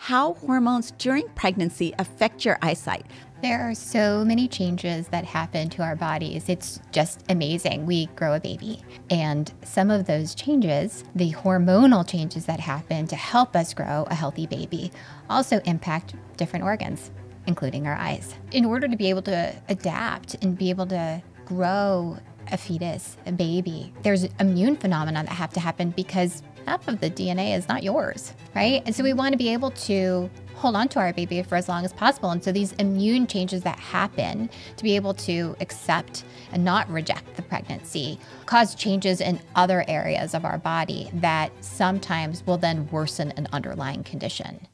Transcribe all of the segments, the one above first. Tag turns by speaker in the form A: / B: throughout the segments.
A: how hormones during pregnancy affect your eyesight.
B: There are so many changes that happen to our bodies. It's just amazing. We grow a baby, and some of those changes, the hormonal changes that happen to help us grow a healthy baby, also impact different organs, including our eyes. In order to be able to adapt and be able to grow a fetus, a baby, there's immune phenomena that have to happen because half of the DNA is not yours, right? And so we want to be able to hold on to our baby for as long as possible. And so these immune changes that happen to be able to accept and not reject the pregnancy cause changes in other areas of our body that sometimes will then worsen an underlying condition.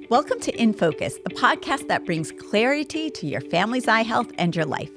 A: Welcome to In Focus, the podcast that brings clarity to your family's eye health and your life.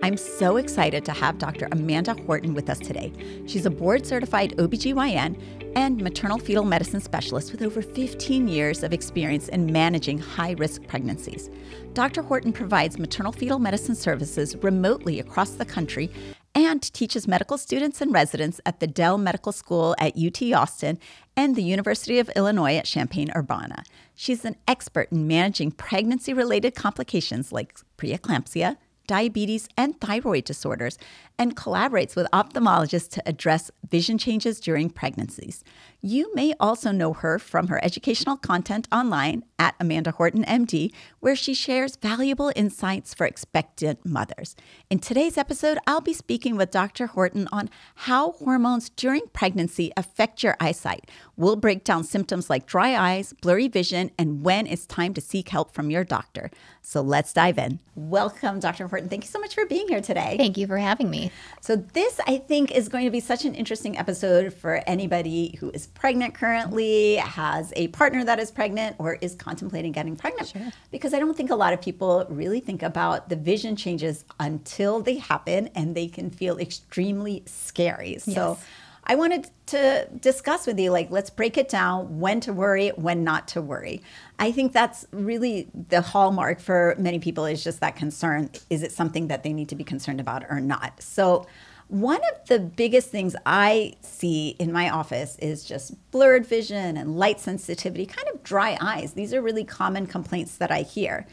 A: I'm so excited to have Dr. Amanda Horton with us today. She's a board-certified OBGYN and maternal fetal medicine specialist with over 15 years of experience in managing high-risk pregnancies. Dr. Horton provides maternal fetal medicine services remotely across the country and teaches medical students and residents at the Dell Medical School at UT Austin and the University of Illinois at Champaign-Urbana. She's an expert in managing pregnancy-related complications like preeclampsia, diabetes, and thyroid disorders, and collaborates with ophthalmologists to address vision changes during pregnancies. You may also know her from her educational content online at Amanda Horton, MD, where she shares valuable insights for expectant mothers. In today's episode, I'll be speaking with Dr. Horton on how hormones during pregnancy affect your eyesight. We'll break down symptoms like dry eyes, blurry vision, and when it's time to seek help from your doctor. So let's dive in. Welcome, Dr. Horton. Thank you so much for being here today.
B: Thank you for having me.
A: So this, I think, is going to be such an interesting episode for anybody who is pregnant currently, has a partner that is pregnant, or is contemplating getting pregnant.
B: Sure.
A: Because I don't think a lot of people really think about the vision changes until they happen, and they can feel extremely scary.
B: Yes.
A: So I wanted to discuss with you, let's break it down, when to worry, when not to worry. I think that's really the hallmark for many people, is just that concern. Is it something that they need to be concerned about or not? So one of the biggest things I see in my office is just blurred vision and light sensitivity, kind of dry eyes. These are really common complaints that I hear.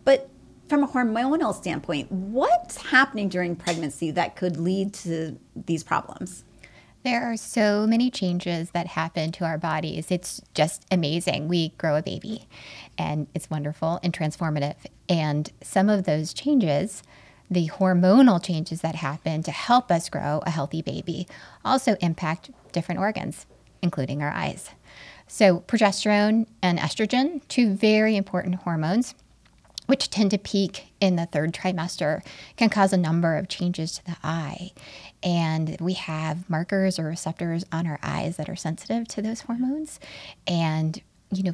A: But from a hormonal standpoint, what's happening during pregnancy that could lead to these problems?
B: There are so many changes that happen to our bodies. It's just amazing. We grow a baby, and it's wonderful and transformative. And some of those changes, the hormonal changes that happen to help us grow a healthy baby, also impact different organs, including our eyes. So progesterone and estrogen, two very important hormones, which tend to peak in the third trimester, can cause a number of changes to the eye. And we have markers or receptors on our eyes that are sensitive to those hormones. And,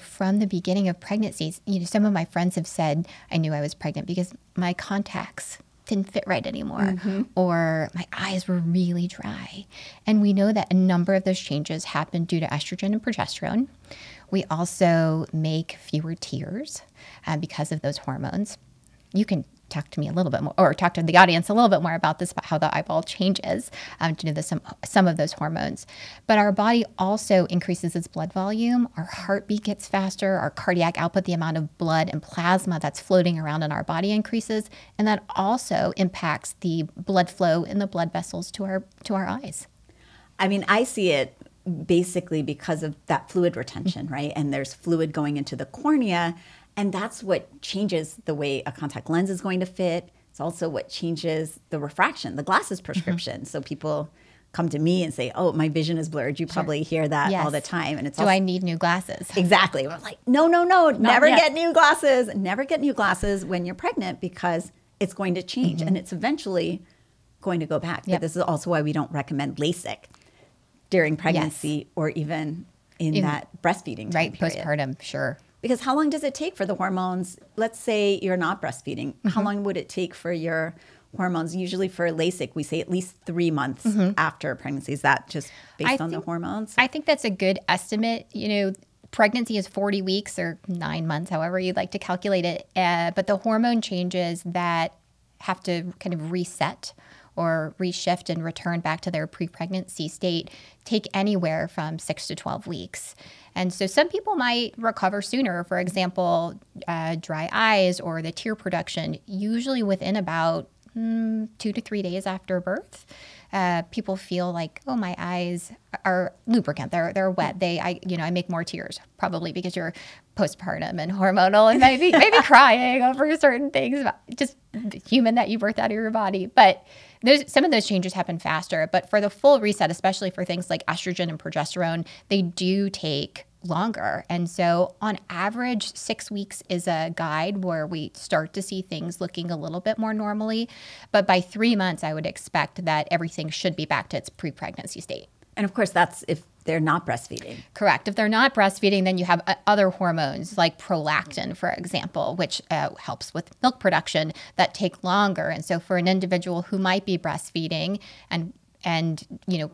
B: from the beginning of pregnancies, some of my friends have said, I knew I was pregnant because my contacts didn't fit right anymore, or my eyes were really dry. And we know that a number of those changes happen due to estrogen and progesterone. We also make fewer tears because of those hormones. You can talk to me a little bit more, or talk to the audience a little bit more about this, about how the eyeball changes to know some of those hormones. But our body also increases its blood volume. Our heartbeat gets faster. Our cardiac output, the amount of blood and plasma that's floating around in our body, increases. And that also impacts the blood flow in the blood vessels to our eyes.
A: I mean, I see it basically because of that fluid retention, right? And there's fluid going into the cornea, and that's what changes the way a contact lens is going to fit. It's also what changes the refraction, the glasses prescription. So people come to me and say, oh, my vision is blurred. You probably hear that all the time. And it's
B: I need new glasses?
A: Exactly. We're like, no, never get new glasses. Never get new glasses when you're pregnant, because it's going to change and it's eventually going to go back. But this is also why we don't recommend LASIK during pregnancy or even in that breastfeeding time period.
B: Postpartum, sure.
A: Because how long does it take for the hormones? Let's say you're not breastfeeding. How long would it take for your hormones? Usually for LASIK, we say at least 3 months after pregnancy. Is that just based on the hormones?
B: I think that's a good estimate. Pregnancy is 40 weeks or 9 months, however you'd like to calculate it. But the hormone changes that have to kind of reset or reshift and return back to their pre-pregnancy state take anywhere from 6 to 12 weeks. And so some people might recover sooner. For example, dry eyes or the tear production, usually within about 2 to 3 days after birth. People feel like, oh, my eyes are lubricant. They're wet. I make more tears, probably because you're postpartum and hormonal and maybe crying over certain things, just human that you birthed out of your body. But some of those changes happen faster. But for the full reset, especially for things like estrogen and progesterone, they do take longer. And so on average, 6 weeks is a guide where we start to see things looking a little bit more normally. But by 3 months, I would expect that everything should be back to its pre-pregnancy state.
A: And of course, that's if they're not breastfeeding.
B: Correct. If they're not breastfeeding, then you have other hormones like prolactin, for example, which helps with milk production that take longer. And so for an individual who might be breastfeeding and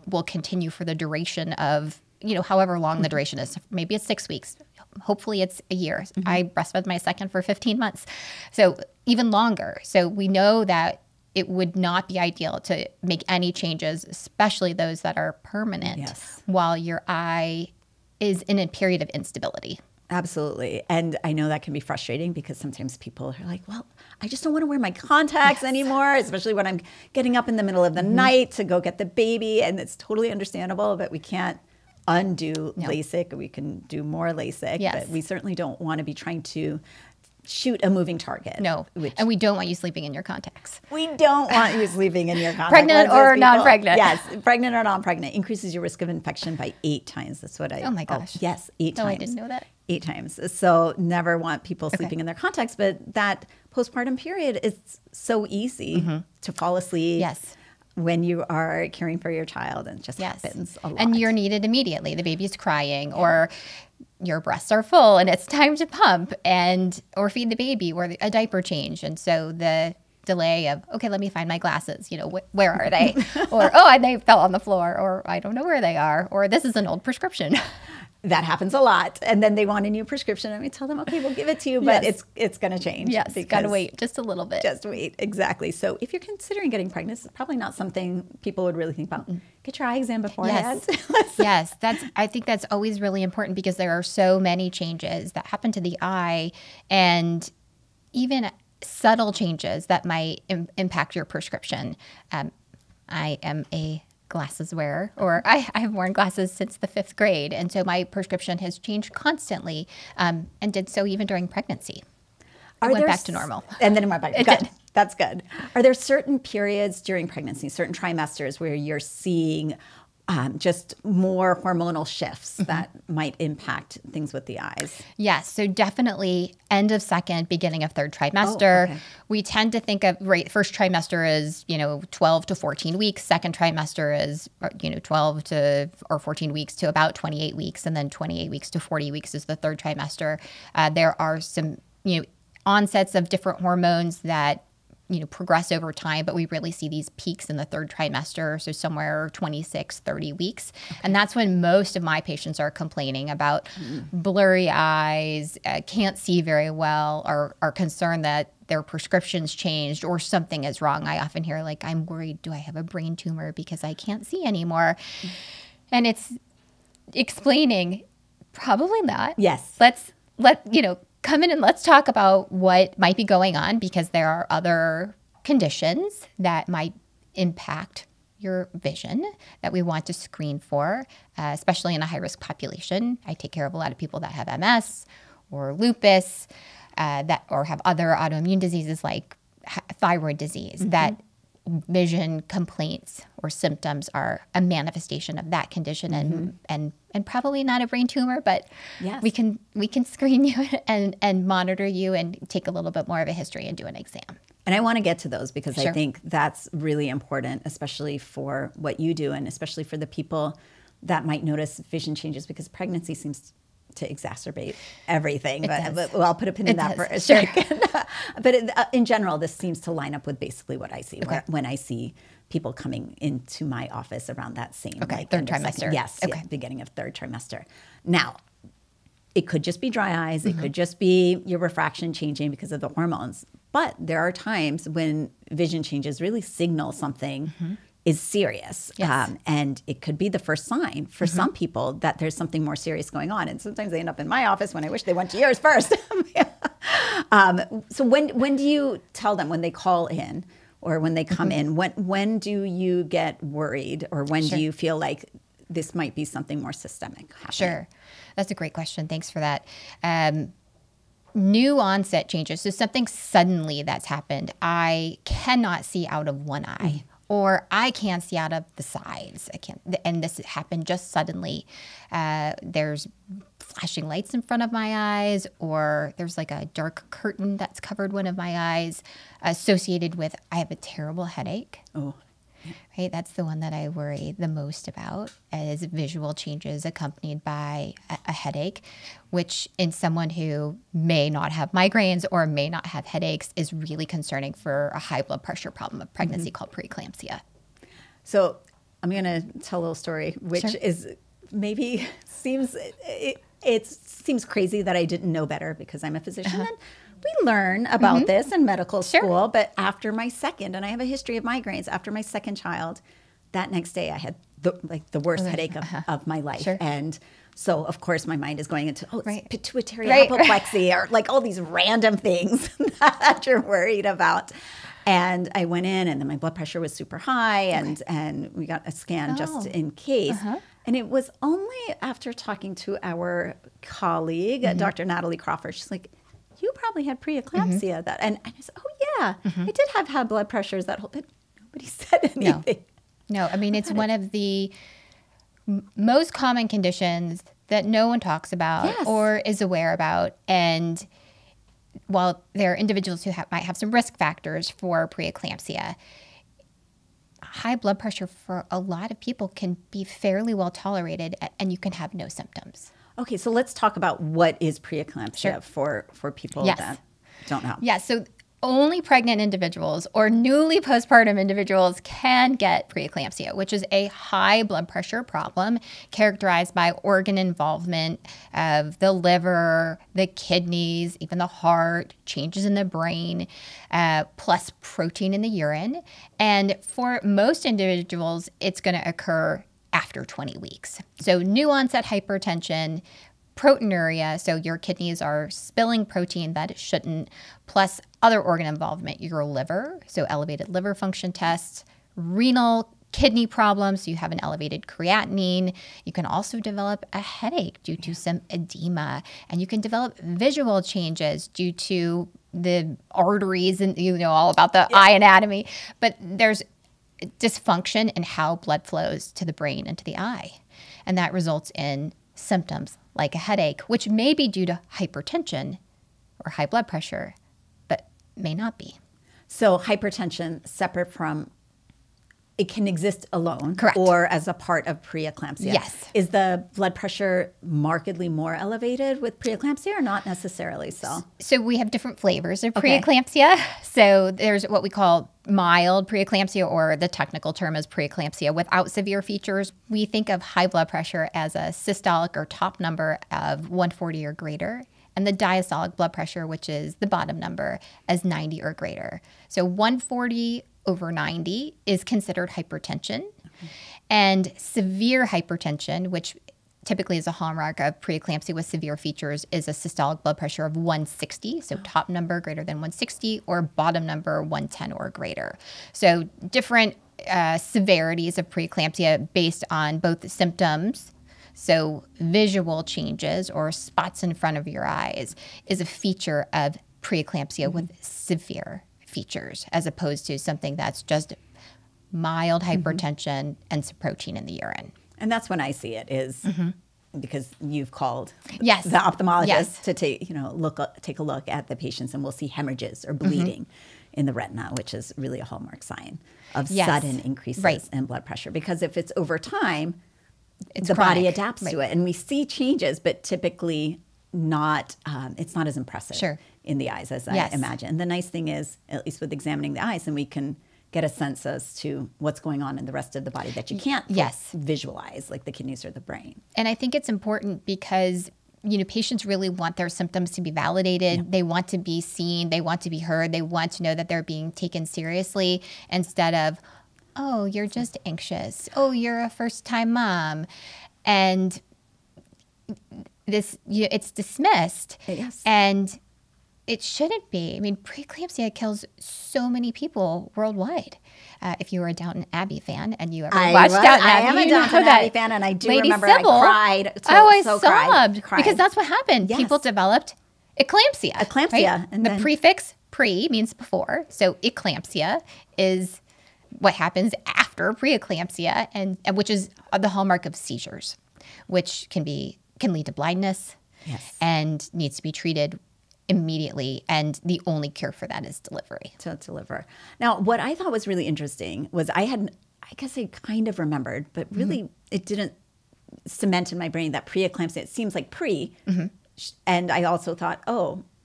B: will continue for the duration of however long the duration is. Maybe it's 6 weeks. Hopefully it's a year. I breastfed my second for 15 months. So even longer. So we know that it would not be ideal to make any changes, especially those that are permanent, while your eye is in a period of instability.
A: Absolutely. And I know that can be frustrating because sometimes people are like, well, I just don't want to wear my contacts anymore, especially when I'm getting up in the middle of the night to go get the baby. And it's totally understandable, but we can't undo LASIK. We can do more LASIK, but we certainly don't want to be trying to shoot a moving target.
B: No, and we don't want you sleeping in your contacts.
A: We don't want you sleeping in your contacts.
B: Pregnant or non-pregnant.
A: Yes, pregnant or non-pregnant. Increases your risk of infection by 8 times. That's what
B: Oh my gosh.
A: Yes, 8 times.
B: No, I didn't know that.
A: 8 times. So never want people sleeping in their contacts, but that postpartum period is so easy to fall asleep.
B: Yes.
A: When you are caring for your child, and it just happens a lot.
B: And you're needed immediately. The baby's crying or your breasts are full and it's time to pump or feed the baby or a diaper change. And so the delay of, okay, let me find my glasses, where are they? Or, and they fell on the floor, or I don't know where they are, or this is an old prescription.
A: That happens a lot. And then they want a new prescription and we tell them, okay, we'll give it to you, but it's going to change.
B: Yes, got to wait just a little bit.
A: Just wait, exactly. So if you're considering getting pregnant, it's probably not something people would really think about. Get your eye exam beforehand.
B: Yes, I think that's always really important because there are so many changes that happen to the eye and even subtle changes that might impact your prescription. I am a glasses wearer, or I have worn glasses since the 5th grade. And so my prescription has changed constantly and did so even during pregnancy. It went back to normal.
A: And then it went back.
B: It did.
A: That's good. Are there certain periods during pregnancy, certain trimesters where you're seeing just more hormonal shifts that might impact things with the eyes?
B: Yes. So definitely end of 2nd, beginning of 3rd trimester.
A: Okay.
B: We tend to think of first trimester is, 12 to 14 weeks. Second trimester is, 12 to or 14 weeks to about 28 weeks. And then 28 weeks to 40 weeks is the 3rd trimester. There are some, onsets of different hormones that progress over time, but we really see these peaks in the 3rd trimester, so somewhere 26, 30 weeks. Okay. And that's when most of my patients are complaining about blurry eyes, can't see very well, or are concerned that their prescriptions changed or something is wrong. I often hear I'm worried, do I have a brain tumor because I can't see anymore? And it's explaining, probably not.
A: Yes.
B: Come in and let's talk about what might be going on, because there are other conditions that might impact your vision that we want to screen for, especially in a high-risk population. I take care of a lot of people that have MS or lupus or have other autoimmune diseases like thyroid disease, that vision complaints or symptoms are a manifestation of that condition, and probably not a brain tumor, but we can screen you and monitor you and take a little bit more of a history and do an exam.
A: And I want to get to those because I think that's really important, especially for what you do and especially for the people that might notice vision changes, because pregnancy seems to exacerbate everything. But I'll put a pin in that for a second. But in general, this seems to line up with basically what I see when I see people coming into my office around that same
B: 3rd trimester.
A: Yes, beginning of 3rd trimester. Now, it could just be dry eyes. It could just be your refraction changing because of the hormones. But there are times when vision changes really signal something is serious.
B: Yes.
A: And it could be the first sign for some people that there's something more serious going on. And sometimes they end up in my office when I wish they went to yours first. So when do you tell them, when they call in or when they come in, when do you get worried, or when do you feel like this might be something more systemic happening?
B: Sure. That's a great question. Thanks for that. New onset changes. So something suddenly that's happened. I cannot see out of one eye, or I can't see out of the sides. I can't, and this happened just suddenly. There's flashing lights in front of my eyes, or there's like a dark curtain that's covered one of my eyes, associated with I have a terrible headache.
A: Oh.
B: Right, that's the one that I worry the most about, as visual changes accompanied by a headache, which in someone who may not have migraines or may not have headaches is really concerning for a high blood pressure problem of pregnancy called preeclampsia.
A: So I'm going to tell a little story, which is maybe seems crazy that I didn't know better because I'm a physician. And we learn about this in medical school, but after my second, and I have a history of migraines, after my second child, that next day I had the worst headache of my life. And so, of course, my mind is going into, it's pituitary apoplexy or like all these random things that you're worried about. And I went in, and then my blood pressure was super high, and we got a scan just in case. And it was only after talking to our colleague, Dr. Natalie Crawford, she's like, you probably had preeclampsia. And I said, I did have high blood pressures that whole, but nobody said anything.
B: No, I mean, it's one of the most common conditions that no one talks about or is aware about. And while there are individuals who might have some risk factors for preeclampsia, high blood pressure for a lot of people can be fairly well tolerated, and you can have no symptoms.
A: Okay, so let's talk about what is preeclampsia for people that don't know.
B: Yeah, so only pregnant individuals or newly postpartum individuals can get preeclampsia, which is a high blood pressure problem characterized by organ involvement of the liver, the kidneys, even the heart, changes in the brain, plus protein in the urine. And for most individuals, it's going to occur after 20 weeks. So new onset hypertension, proteinuria, so your kidneys are spilling protein that it shouldn't, plus other organ involvement, your liver, so elevated liver function tests, renal kidney problems, so you have an elevated creatinine. You can also develop a headache due to some edema, and you can develop visual changes due to the arteries, and you know all about the eye anatomy, but there's dysfunction in how blood flows to the brain and to the eye. And that results in symptoms like a headache, which may be due to hypertension or high blood pressure, but may not be.
A: So hypertension, separate from, it can exist alone.
B: Correct.
A: Or as a part of preeclampsia.
B: Yes.
A: Is the blood pressure markedly more elevated with preeclampsia, or not necessarily so?
B: So we have different flavors of preeclampsia. So there's what we call mild preeclampsia, or the technical term is preeclampsia without severe features. We think of high blood pressure as a systolic or top number of 140 or greater, and the diastolic blood pressure, which is the bottom number, as 90 or greater. So 140 over 90 is considered hypertension. And severe hypertension, which typically is a hallmark of preeclampsia with severe features, is a systolic blood pressure of 160, so top number greater than 160, or bottom number 110 or greater. So different severities of preeclampsia based on both the symptoms. So visual changes or spots in front of your eyes is a feature of preeclampsia with severe features, as opposed to something that's just mild hypertension and some protein in the urine.
A: And that's when I see it is because you've called the
B: Yes.
A: ophthalmologist to take a look at the patients, and we'll see hemorrhages or bleeding in the retina, which is really a hallmark sign of sudden increases in blood pressure. Because if it's over time, the body adapts to it, and we see changes, but typically not. It's not as impressive in the eyes as I imagine. And the nice thing is, at least with examining the eyes, and we can get a sense as to what's going on in the rest of the body that you can't visualize, like the kidneys or the brain.
B: And I think it's important because patients really want their symptoms to be validated. Yeah. They want to be seen. They want to be heard. They want to know that they're being taken seriously instead of, oh, you're just anxious. Oh, you're a first-time mom. And it's dismissed.
A: Yes.
B: And it shouldn't be. I mean, preeclampsia kills so many people worldwide. If you were a Downton Abbey fan and you ever watched Downton Abbey,
A: I am a Downton Abbey fan, and I do remember I cried.
B: I sobbed because that's what happened. Yes. People developed eclampsia.
A: Eclampsia.
B: Right? And the prefix pre means before. So eclampsia is what happens after preeclampsia, and which is the hallmark of seizures, which can lead to blindness.
A: Yes.
B: And needs to be treated immediately, and the only cure for that is delivery.
A: To deliver. Now, what I thought was really interesting was I guess I kind of remembered, but really it didn't cement in my brain that preeclampsia, it seems like pre, and I also thought,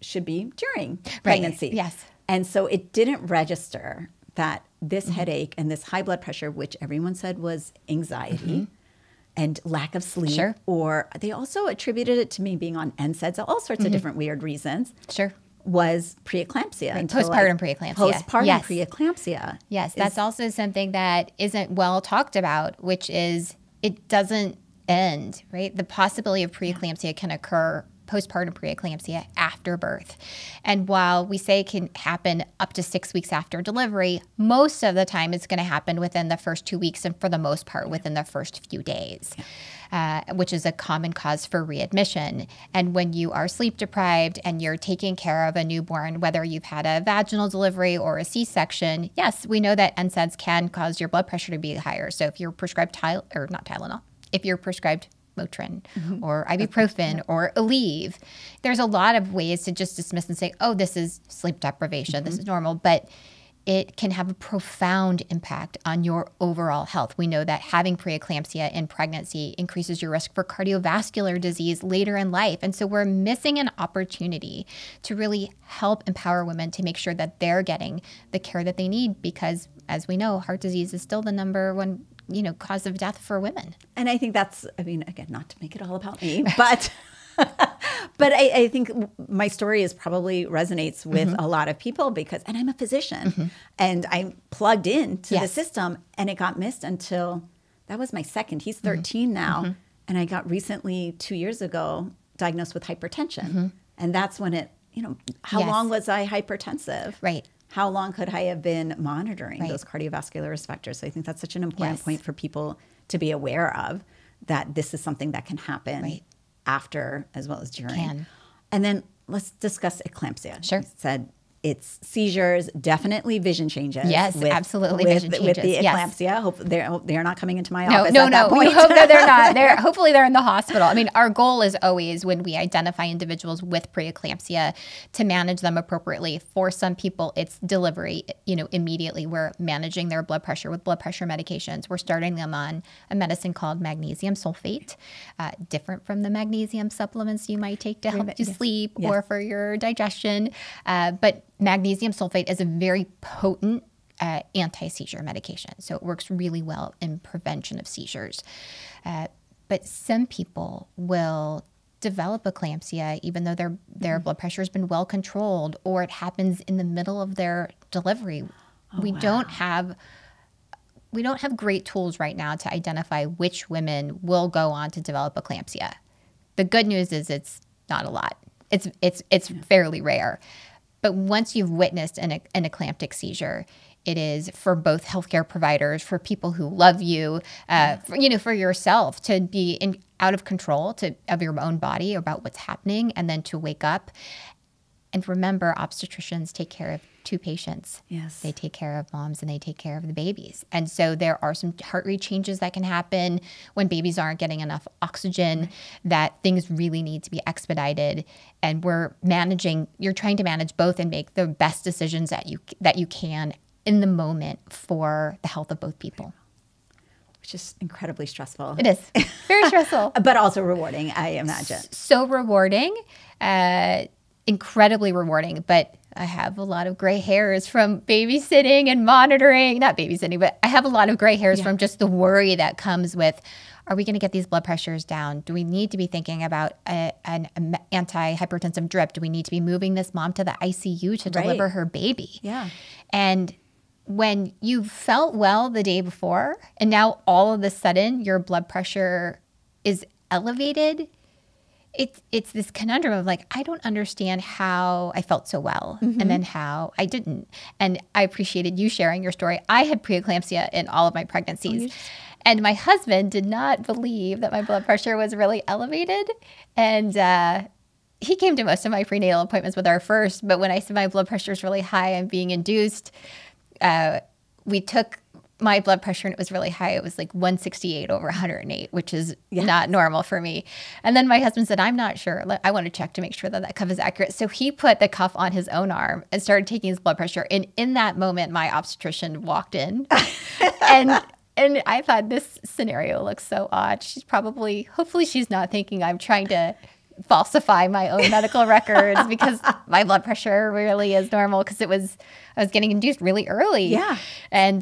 A: should be during pregnancy.
B: Right. Yes.
A: And so it didn't register that this headache and this high blood pressure, which everyone said was anxiety, and lack of sleep, or they also attributed it to me being on NSAIDs, all sorts of different weird reasons.
B: Sure.
A: Was preeclampsia.
B: Right. Postpartum preeclampsia.
A: Postpartum preeclampsia.
B: Yes, that's also something that isn't well talked about, which is it doesn't end, right? The possibility of preeclampsia can occur, postpartum preeclampsia, after birth. And while we say it can happen up to 6 weeks after delivery, most of the time it's going to happen within the first 2 weeks, and for the most part within the first few days, which is a common cause for readmission. And when you are sleep deprived and you're taking care of a newborn, whether you've had a vaginal delivery or a C-section, yes, we know that NSAIDs can cause your blood pressure to be higher. So if you're prescribed if you're prescribed Motrin or ibuprofen or Aleve, there's a lot of ways to just dismiss and say, oh, this is sleep deprivation, this is normal, but it can have a profound impact on your overall health. We know that having preeclampsia in pregnancy increases your risk for cardiovascular disease later in life. And so we're missing an opportunity to really help empower women to make sure that they're getting the care that they need, because as we know, heart disease is still the number one cause of death for women.
A: And I think that's, again, not to make it all about me, but but I think my story probably resonates with a lot of people and I'm a physician and I'm plugged into the system, and it got missed until that was my second. He's 13 now. And I got recently 2 years ago diagnosed with hypertension. And that's when how long was I hypertensive?
B: Right.
A: How long could I have been monitoring those cardiovascular risk factors? So I think that's such an important point for people to be aware of, that this is something that can happen after as well as during. And then let's discuss eclampsia.
B: Sure.
A: You said it's seizures, definitely vision changes.
B: Yes, absolutely vision changes.
A: With the eclampsia.
B: Yes.
A: Hope they're not coming into my office
B: No,
A: at that point.
B: We hope that they're not. Hopefully they're in the hospital. I mean, our goal is always, when we identify individuals with preeclampsia, to manage them appropriately. For some people, it's delivery, immediately. We're managing their blood pressure with blood pressure medications. We're starting them on a medicine called magnesium sulfate, different from the magnesium supplements you might take to help you sleep or for your digestion. But magnesium sulfate is a very potent anti-seizure medication. So it works really well in prevention of seizures. But some people will develop eclampsia even though their blood pressure has been well controlled, or it happens in the middle of their delivery. We don't have great tools right now to identify which women will go on to develop eclampsia. The good news is it's not a lot. It's fairly rare. But once you've witnessed an eclamptic seizure, it is for both healthcare providers, for people who love you, for yourself to be out of control of your own body about what's happening, and then to wake up. And remember, obstetricians take care of two patients.
A: Yes.
B: They take care of moms and they take care of the babies. And so there are some heart rate changes that can happen when babies aren't getting enough oxygen, that things really need to be expedited. And you're trying to manage both and make the best decisions that you can in the moment for the health of both people.
A: Which is incredibly stressful.
B: It is. Very stressful.
A: But also rewarding, I imagine.
B: So rewarding. Incredibly rewarding, but I have a lot of gray hairs from babysitting and monitoring, not babysitting, but I have a lot of gray hairs from just the worry that comes with, are we going to get these blood pressures down? Do we need to be thinking about an antihypertensive drip? Do we need to be moving this mom to the ICU to deliver her baby?
A: Yeah.
B: And when you felt well the day before, and now all of a sudden your blood pressure is elevated, it's this conundrum of like, I don't understand how I felt so well and then how I didn't. And I appreciated you sharing your story. I had preeclampsia in all of my pregnancies. And my husband did not believe that my blood pressure was really elevated. And he came to most of my prenatal appointments with our first. But when I said my blood pressure is really high, I'm being induced, we took my blood pressure and it was really high. It was like 168 over 108, which is not normal for me. And then my husband said, I'm not sure. I want to check to make sure that cuff is accurate. So he put the cuff on his own arm and started taking his blood pressure. And in that moment, my obstetrician walked in and I thought, this scenario looks so odd. She's probably, hopefully she's not thinking I'm trying to falsify my own medical records because my blood pressure really is normal because I was getting induced really early.
A: Yeah.
B: And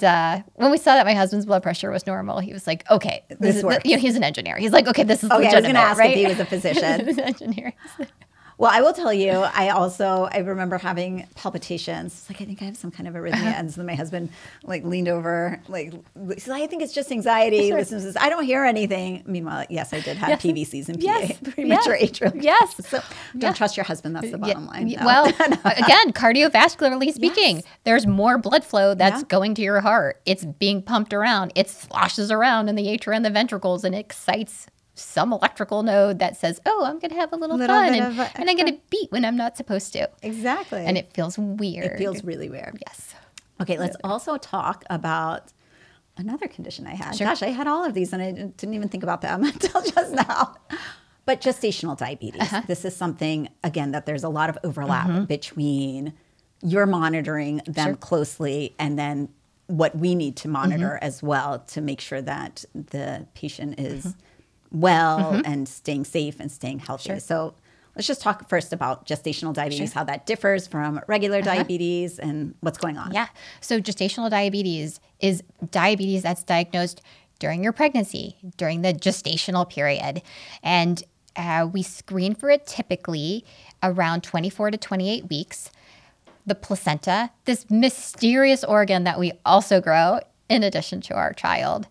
B: when we saw that my husband's blood pressure was normal, he was like, okay, this works. He's an engineer. He's like, okay, this is legitimate,
A: I was going to ask
B: right?
A: if he was a physician.
B: He's an engineer.
A: Well, I will tell you, I remember having palpitations. It's like, I think I have some kind of arrhythmia. And so then my husband like leaned over, like, he said, I think it's just anxiety. Listen to this. I don't hear anything. Meanwhile, yes, I did have PVCs and PA, premature atrial.
B: Yes.
A: So don't trust your husband. That's the bottom line. No.
B: Well, again, cardiovascularly speaking, there's more blood flow that's going to your heart. It's being pumped around. It sloshes around in the atria and the ventricles and it excites some electrical node that says, oh, I'm going to have a little fun and I'm going to beat when I'm not supposed to.
A: Exactly.
B: And it feels weird.
A: It feels really weird.
B: Yes.
A: Okay, let's also talk about another condition I had.
B: Sure.
A: Gosh, I had all of these and I didn't even think about them until just now. But gestational diabetes. This is something, again, that there's a lot of overlap between you're monitoring them closely and then what we need to monitor as well to make sure that the patient is well and staying safe and staying healthy.
B: Sure.
A: So let's just talk first about gestational diabetes, how that differs from regular diabetes and what's going on.
B: Yeah. So gestational diabetes is diabetes that's diagnosed during your pregnancy, during the gestational period. And we screen for it typically around 24 to 28 weeks. The placenta, this mysterious organ that we also grow in addition to our child,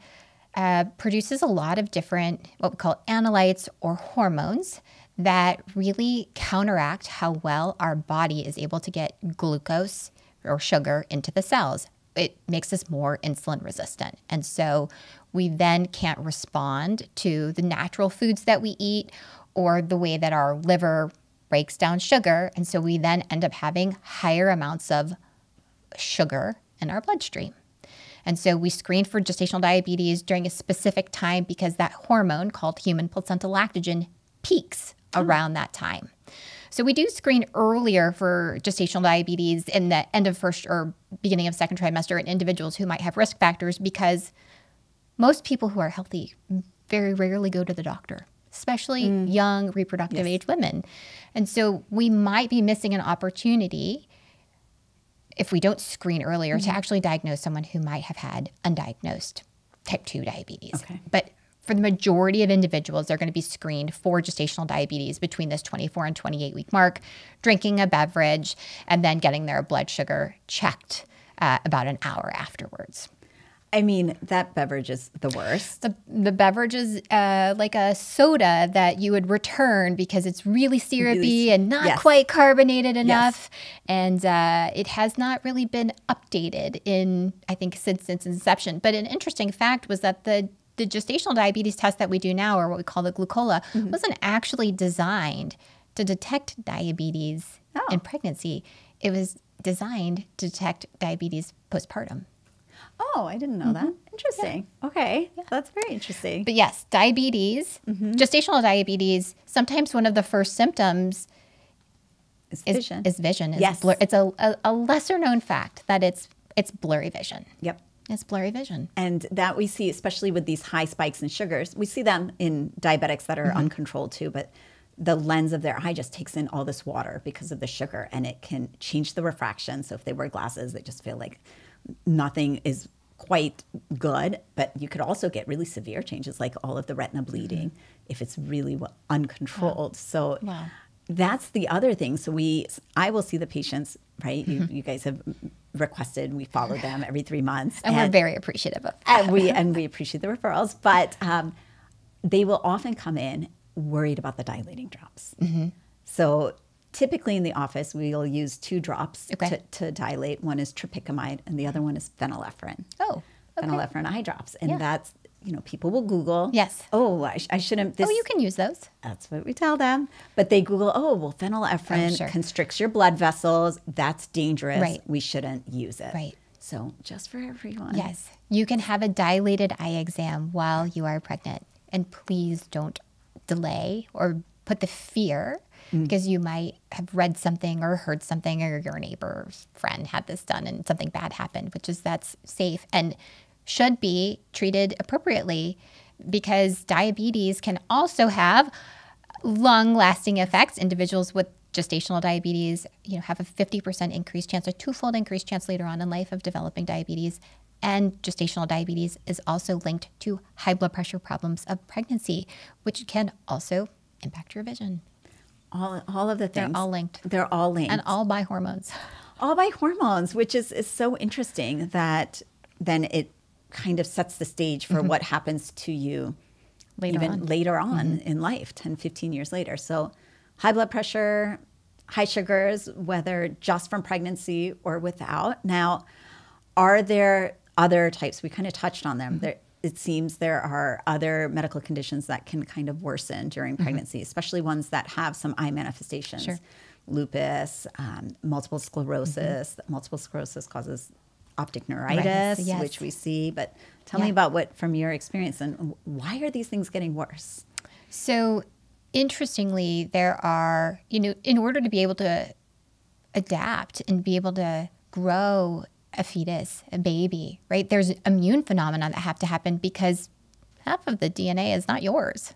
B: produces a lot of different, what we call analytes or hormones that really counteract how well our body is able to get glucose or sugar into the cells. It makes us more insulin resistant. And so we then can't respond to the natural foods that we eat or the way that our liver breaks down sugar. And so we then end up having higher amounts of sugar in our bloodstream. And so we screen for gestational diabetes during a specific time because that hormone called human placental lactogen peaks around that time. So we do screen earlier for gestational diabetes in the end of first or beginning of second trimester in individuals who might have risk factors because most people who are healthy very rarely go to the doctor, especially young reproductive age women. And so we might be missing an opportunity if we don't screen earlier to actually diagnose someone who might have had undiagnosed type 2 diabetes.
A: Okay.
B: But for the majority of individuals, they're going to be screened for gestational diabetes between this 24 and 28 week mark, drinking a beverage, and then getting their blood sugar checked about an hour afterwards.
A: I mean, that beverage is the worst.
B: The beverage is like a soda that you would return because it's really syrupy and not quite carbonated enough. And it has not really been updated in, I think, since its inception. But an interesting fact was that the gestational diabetes test that we do now, or what we call the glucola, wasn't actually designed to detect diabetes in pregnancy. It was designed to detect diabetes postpartum.
A: Oh, I didn't know that. Interesting. Yeah. Okay. Yeah. That's very interesting.
B: But yes, diabetes, gestational diabetes, sometimes one of the first symptoms is vision.
A: Yes.
B: It's a lesser known fact that it's blurry vision.
A: Yep.
B: It's blurry vision.
A: And that we see, especially with these high spikes in sugars, we see them in diabetics that are uncontrolled too, but the lens of their eye just takes in all this water because of the sugar, and it can change the refraction. So if they wear glasses, they just feel like nothing is quite good. But you could also get really severe changes, like all of the retina bleeding, if it's really uncontrolled. So that's the other thing. So I will see the patients, right? You guys have requested, we follow them every 3 months.
B: And we're very appreciative of that.
A: And we appreciate the referrals. But they will often come in worried about the dilating drops. So typically in the office, we'll use 2 drops to dilate. One is tropicamide, and the other one is phenylephrine.
B: Oh, okay.
A: Phenylephrine eye drops. And that's, people will Google.
B: Yes.
A: Oh, I shouldn't.
B: You can use those.
A: That's what we tell them. But they Google, phenylephrine constricts your blood vessels. That's dangerous.
B: Right.
A: We shouldn't use it.
B: Right.
A: So just for everyone.
B: Yes. You can have a dilated eye exam while you are pregnant. And please don't delay or put the fear, because you might have read something or heard something, or your neighbor's friend had this done and something bad happened, that's safe and should be treated appropriately, because diabetes can also have long-lasting effects. Individuals with gestational diabetes, have a 50% increased chance, a 2-fold increased chance later on in life of developing diabetes. And gestational diabetes is also linked to high blood pressure problems of pregnancy, which can also impact your vision.
A: All of the things.
B: They're all linked.
A: They're all linked.
B: And all by hormones.
A: All by hormones, which is so interesting that then it kind of sets the stage for what happens to you later on in life, 10, 15 years later. So high blood pressure, high sugars, whether just from pregnancy or without. Now, are there other types? We kind of touched on them. It seems there are other medical conditions that can kind of worsen during pregnancy, especially ones that have some eye manifestations.
B: Sure.
A: Lupus, multiple sclerosis. Multiple sclerosis causes optic neuritis, which we see. But tell me about from your experience, and why are these things getting worse?
B: So interestingly, there are, in order to be able to adapt and be able to grow a fetus, a baby, right? There's immune phenomena that have to happen, because half of the DNA is not yours,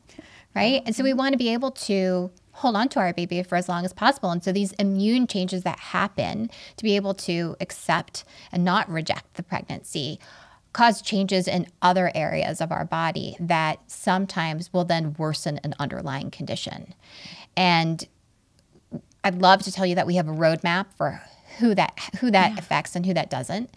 B: right? And so we want to be able to hold on to our baby for as long as possible. And so these immune changes that happen to be able to accept and not reject the pregnancy cause changes in other areas of our body that sometimes will then worsen an underlying condition. And I'd love to tell you that we have a roadmap for who that affects and who that doesn't.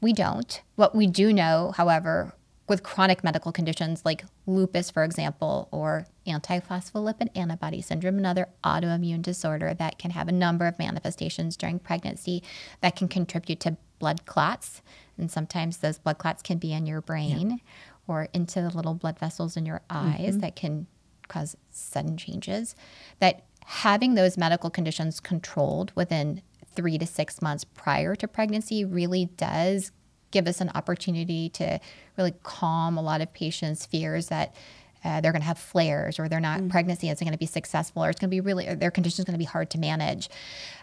B: We don't. What we do know, however, with chronic medical conditions like lupus, for example, or antiphospholipid antibody syndrome, another autoimmune disorder that can have a number of manifestations during pregnancy that can contribute to blood clots. And sometimes those blood clots can be in your brain or into the little blood vessels in your eyes that can cause sudden changes. That having those medical conditions controlled within 3 to 6 months prior to pregnancy really does give us an opportunity to really calm a lot of patients' fears that they're going to have flares, or pregnancy isn't going to be successful, or it's going to be their condition is going to be hard to manage.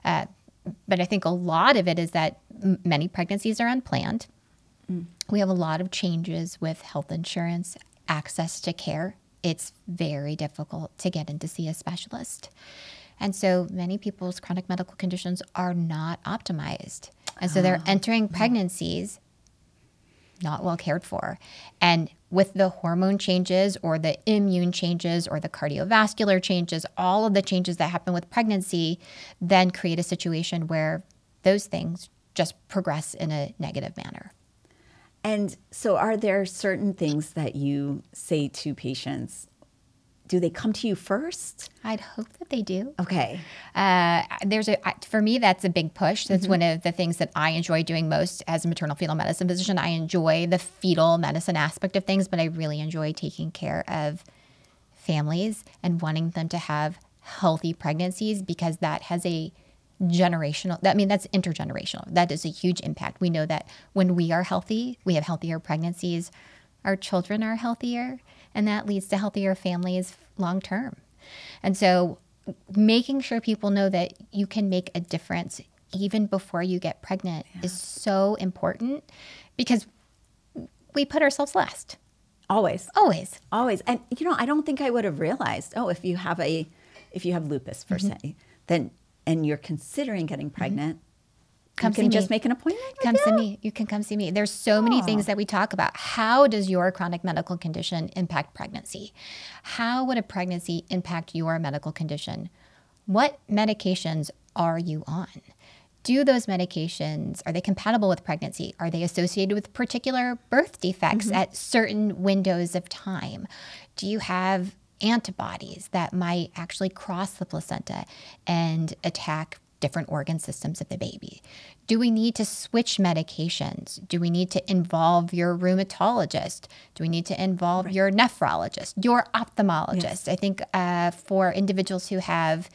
B: But I think a lot of it is that many pregnancies are unplanned. We have a lot of changes with health insurance, access to care. It's very difficult to get in to see a specialist. And so many people's chronic medical conditions are not optimized. And so they're entering pregnancies not well cared for. And with the hormone changes or the immune changes or the cardiovascular changes, all of the changes that happen with pregnancy then create a situation where those things just progress in a negative manner.
A: And so are there certain things that you say to patients? Do they come to you first?
B: I'd hope that they do.
A: Okay.
B: For me, that's a big push. That's one of the things that I enjoy doing most as a maternal fetal medicine physician. I enjoy the fetal medicine aspect of things, but I really enjoy taking care of families and wanting them to have healthy pregnancies, because that has a that's intergenerational. That is a huge impact. We know that when we are healthy, we have healthier pregnancies, our children are healthier, and that leads to healthier families long term. And so making sure people know that you can make a difference even before you get pregnant is so important, because we put ourselves last.
A: Always.
B: Always.
A: Always. And, I don't think I would have realized, if you have a if you have lupus, per se, then, and you're considering getting pregnant,
B: Come
A: you can just make an appointment with
B: Come
A: you?
B: see me. You can come see me. There's so many things that we talk about. How does your chronic medical condition impact pregnancy? How would a pregnancy impact your medical condition? What medications are you on? Do those medications, are they compatible with pregnancy? Are they associated with particular birth defects at certain windows of time? Do you have antibodies that might actually cross the placenta and attack different organ systems of the baby? Do we need to switch medications? Do we need to involve your rheumatologist? Do we need to involve your nephrologist, your ophthalmologist? I think for individuals who have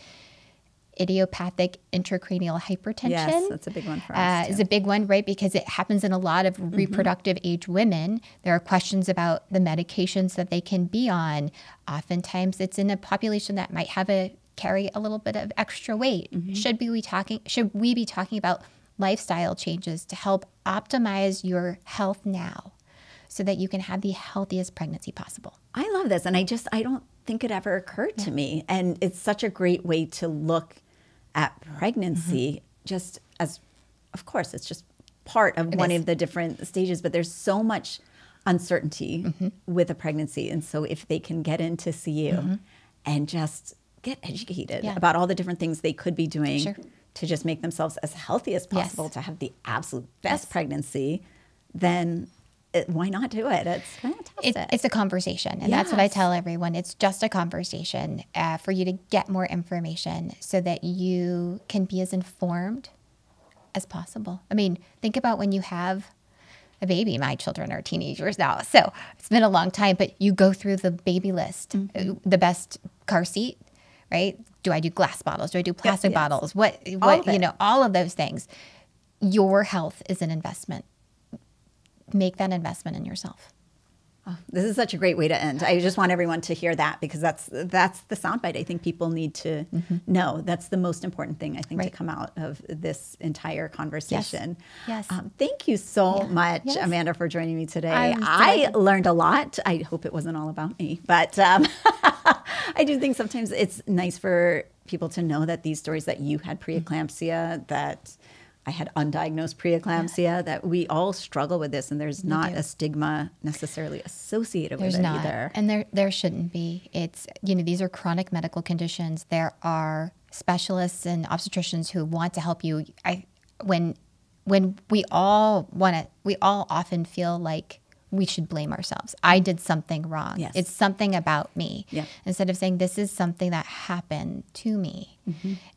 B: idiopathic intracranial hypertension.
A: Yes, that's a big one for us.
B: Is a big one, right? Because it happens in a lot of reproductive age women. There are questions about the medications that they can be on. Oftentimes it's in a population that might carry a little bit of extra weight. Should we be talking about lifestyle changes to help optimize your health now so that you can have the healthiest pregnancy possible?
A: I love this. And I don't think it ever occurred to me. And it's such a great way to look at pregnancy, just as, of course, it's just part of one of the different stages, but there's so much uncertainty with a pregnancy. And so if they can get in to see you and just get educated about all the different things they could be doing to just make themselves as healthy as possible, to have the absolute best pregnancy, then why not do it? It's fantastic.
B: It's a conversation. And that's what I tell everyone. It's just a conversation for you to get more information so that you can be as informed as possible. I mean, think about when you have a baby. My children are teenagers now, so it's been a long time, but you go through the baby list, the best car seat, right? Do I do glass bottles? Do I do plastic bottles? What all of those things. Your health is an investment. Make that investment in yourself.
A: Oh, this is such a great way to end. I just want everyone to hear that, because that's the soundbite I think people need to know. That's the most important thing, I think, to come out of this entire conversation.
B: Yes.
A: Thank you so much, Amanda, for joining me today. I learned a lot. I hope it wasn't all about me, but I do think sometimes it's nice for people to know that these stories, that you had preeclampsia, that I had undiagnosed preeclampsia, that we all struggle with this, and there's not a stigma necessarily associated with it either.
B: And there shouldn't be. It's, these are chronic medical conditions. There are specialists and obstetricians who want to help you. When we all often feel like we should blame ourselves. I did something wrong. Yes. It's something about me. Yeah. Instead of saying, this is something that happened to me,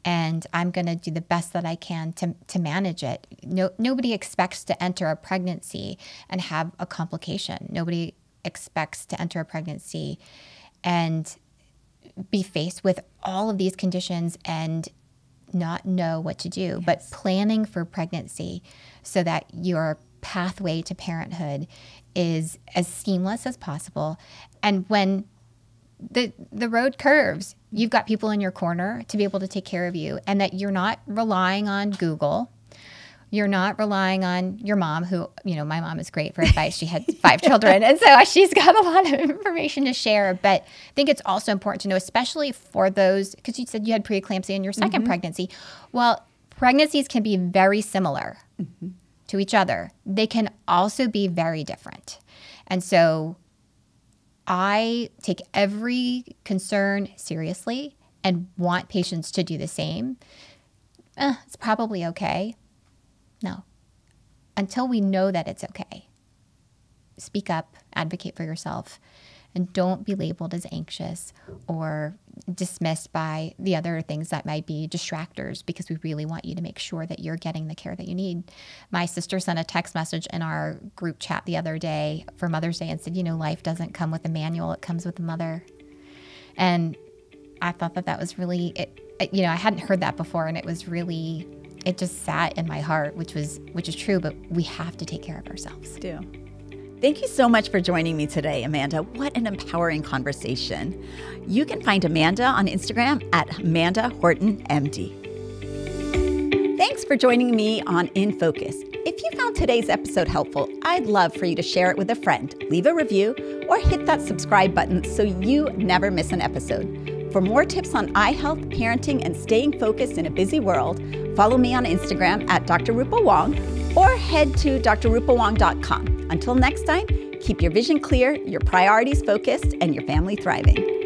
B: and I'm going to do the best that I can to manage it. Nobody expects to enter a pregnancy and have a complication. Nobody expects to enter a pregnancy and be faced with all of these conditions and not know what to do. But planning for pregnancy so that your pathway to parenthood is as seamless as possible. And when the road curves, you've got people in your corner to be able to take care of you, and that you're not relying on Google. You're not relying on your mom, who, my mom is great for advice. She had 5 children, and so she's got a lot of information to share. But I think it's also important to know, especially for those, because you said you had preeclampsia in your second pregnancy. Well, pregnancies can be very similar to each other. They can also be very different. And so I take every concern seriously and want patients to do the same. It's probably okay. No. Until we know that it's okay, speak up, advocate for yourself, and don't be labeled as anxious or dismissed by the other things that might be distractors, because we really want you to make sure that you're getting the care that you need. My sister sent a text message in our group chat the other day for Mother's Day and said, life doesn't come with a manual, it comes with a mother. And I thought that was really, I hadn't heard that before, and it just sat in my heart, which is true, but we have to take care of ourselves.
A: Thank you so much for joining me today, Amanda. What an empowering conversation. You can find Amanda on Instagram at Amanda Horton, MD. Thanks for joining me on In Focus. If you found today's episode helpful, I'd love for you to share it with a friend, leave a review, or hit that subscribe button so you never miss an episode. For more tips on eye health, parenting, and staying focused in a busy world, follow me on Instagram at Dr. Rupa Wong or head to drrupawong.com. Until next time, keep your vision clear, your priorities focused, and your family thriving.